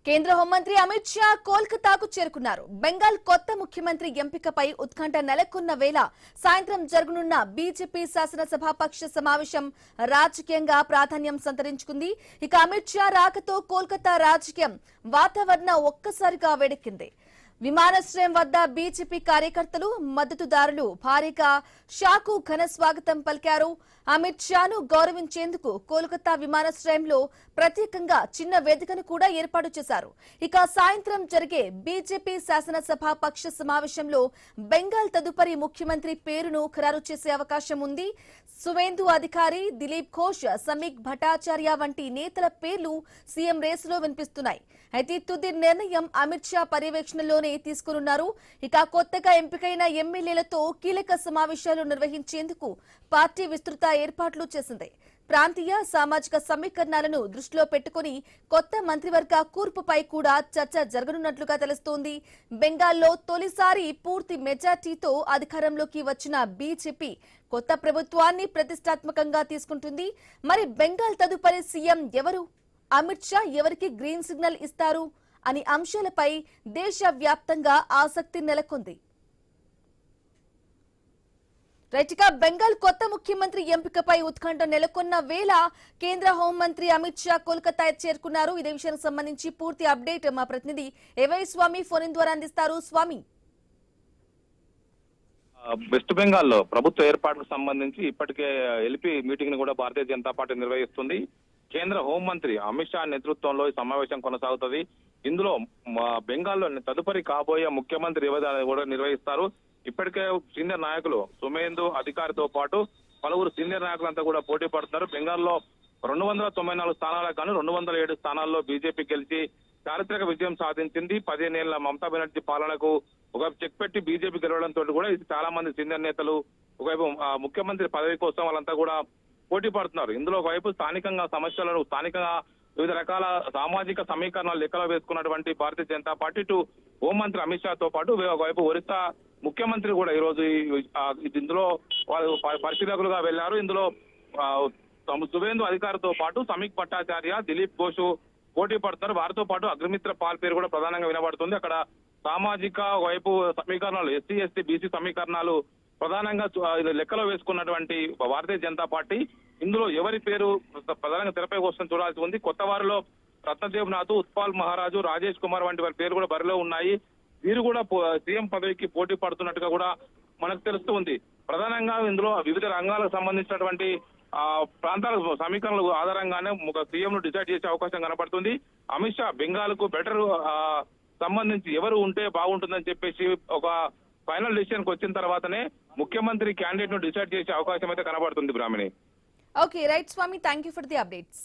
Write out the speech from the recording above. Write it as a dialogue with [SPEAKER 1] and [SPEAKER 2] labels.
[SPEAKER 1] కేంద్ర హోంమంత్రి అమిత్ షా కోల్కతాకు చేరుకున్నారు. బెంగాల్ కొత్త ముఖ్యమంత్రి ఎంపికపై ఉత్కంఠ నెలకొన్న వేళ సాయంత్రం జరగనున్న బీజేపీ శాసనసభాపక్ష సమావేశం రాజకీయంగా ప్రాధాన్యం సంతరించుకుంది. ఇక అమిత్ షా రాకతో కోల్కతా రాజకీయం వాతావరణం ఒక్కసారిగా వేడెక్కింది. విమానాశ్రయం వద్ద బీజేపీ కార్యకర్తలు, మద్దతుదారులు భారీగా షాకు ఘన స్వాగతం పలికారు. అమిత్ షాను గౌరవించేందుకు కోల్కతా విమానాశ్రయంలో ప్రత్యేకంగా చిన్న వేదికను కూడా ఏర్పాటు చేశారు. ఇక సాయంత్రం జరిగే బీజేపీ శాసనసభ పక్ష సమావేశంలో బెంగాల్ తదుపరి ముఖ్యమంత్రి పేరును ఖరారు చేసే అవకాశం ఉంది. సువేందు అధికారి, దిలీప్ ఘోష్, సమీక్ భట్టాచార్య వంటి నేతల పేర్లు సీఎం రేసులో వినిపిస్తున్నాయి. అయితే తుది నిర్ణయం అమిత్ షా పర్యవేక్షణలోనే తీసుకున్నారు. ఇక కొత్తగా ఎంపికైన ఎమ్మెల్యేలతో కీలక సమావేశాలు నిర్వహించేందుకు పార్టీ విస్తృత ఏర్పాట్లు చేసింది. ప్రాంతీయ సామాజిక సమీకరణాలను దృష్టిలో పెట్టుకుని కొత్త మంత్రివర్గ కూర్పుపై కూడా చర్చ జరగనున్నట్లుగా తెలుస్తోంది. బెంగాల్లో తొలిసారి పూర్తి మెజార్టీతో అధికారంలోకి వచ్చిన బీజేపీ కొత్త ప్రభుత్వాన్ని ప్రతిష్టాత్మకంగా తీసుకుంటుంది. మరి బెంగాల్ తదుపరి సీఎం ఎవరు? అమిత్ షా ఎవరికి గ్రీన్ సిగ్నల్ ఇస్తారు అనే అంశాలపై దేశవ్యాప్తంగా ఆసక్తి నెలకొంది. రైట్గా బెంగాల్ కొత్త ముఖ్యమంత్రి ఎంపికపై ఉత్కంఠ నెలకొన్న వేళ కేంద్ర హోంమంత్రి అమిత్ షా కోల్కతా చేరుకున్నారు. ఇదే విషయానికి సంబంధించి పూర్తి అప్డేట్ మా ప్రతినిధి ఏవై స్వామి ఫోన్ ద్వారా అందిస్తారు. స్వామి,
[SPEAKER 2] వెస్ట్ బెంగాల్లో ప్రభుత్వ ఏర్పాటుకు సంబంధించి ఇప్పటికే ఎల్పీ మీటింగ్ ను కూడా భారతీయ జనతా పార్టీ నిర్వహిస్తుంది. కేంద్ర హోంమంత్రి అమిత్ షా నేతృత్వంలో ఈ సమావేశం కొనసాగుతుంది. ఇందులో బెంగాల్లో తదుపరి కాబోయే ముఖ్యమంత్రి ఎవరు కూడా నిర్వహిస్తారు. ఇప్పటికే సీనియర్ నాయకులు సుమేందు అధికారితో పాటు పలువురు సీనియర్ నాయకులంతా కూడా పోటీ పడుతున్నారు. బెంగాల్లో 294 స్థానాలకు గాను 207 స్థానాల్లో బీజేపీ గెలిచి చారిత్రక విజయం సాధించింది. 15 ఏళ్ల మమతా బెనర్జీ పాలనకు ఒక చెక్ పెట్టి బీజేపీ గెలవడంతో కూడా ఇది చాలా మంది సీనియర్ నేతలు ఒకవైపు ముఖ్యమంత్రి పదవి కోసం వాళ్ళంతా కూడా పోటీ పడుతున్నారు. ఇందులో ఒకవైపు స్థానికంగా సమస్యలను స్థానికంగా వివిధ రకాల సామాజిక సమీకరణాలు లెక్కలో వేసుకున్నటువంటి భారతీయ జనతా పార్టీ ఇటు హోంమంత్రి అమిత్ షాతో పాటు ఒకవైపు ఒరిస్సా ముఖ్యమంత్రి కూడా ఈ రోజు ఇందులో వాళ్ళు పరిశీలకులుగా వెళ్లారు. ఇందులో సువేందు అధికారితో పాటు సమీక్ భట్టాచార్య, దిలీప్ ఘోష్ పోటీ పడుతున్నారు. వారితో పాటు అగ్రమిత్ర పాల్ పేరు కూడా ప్రధానంగా వినబడుతుంది. అక్కడ సామాజిక వైపు సమీకరణాలు, ఎస్సీ ఎస్టీ బీసీ సమీకరణాలు ప్రధానంగా లెక్కలో వేసుకున్నటువంటి భారతీయ జనతా పార్టీ ఇందులో ఎవరి పేరు ప్రధానంగా తెరపై వస్తుంది చూడాల్సి ఉంది. కొత్త వారిలో రత్నదేవ్ నాథ్, ఉత్పాల్ మహారాజు, రాజేష్ కుమార్ వంటి వారి పేరు కూడా బరిలో ఉన్నాయి. వీరు కూడా సీఎం పదవికి పోటీ పడుతున్నట్టుగా కూడా మనకు తెలుస్తూ ఉంది. ప్రధానంగా ఇందులో వివిధ రంగాలకు సంబంధించినటువంటి ప్రాంతాల సమీకరణల ఆధారంగానే ఒక సీఎం ను డిసైడ్ చేసే అవకాశం కనపడుతుంది. అమిత్ షా బెంగాల్ కు బెటర్ సంబంధించి ఎవరు ఉంటే బాగుంటుందని చెప్పేసి ఒక ఫైనల్ డిసిషన్ కు వచ్చిన తర్వాతనే ముఖ్యమంత్రి క్యాండిడేట్ ను డిసైడ్ చేసే అవకాశం అయితే కనబడుతుంది. Brahmani.
[SPEAKER 1] Okay, right Swami, thank you for the updates.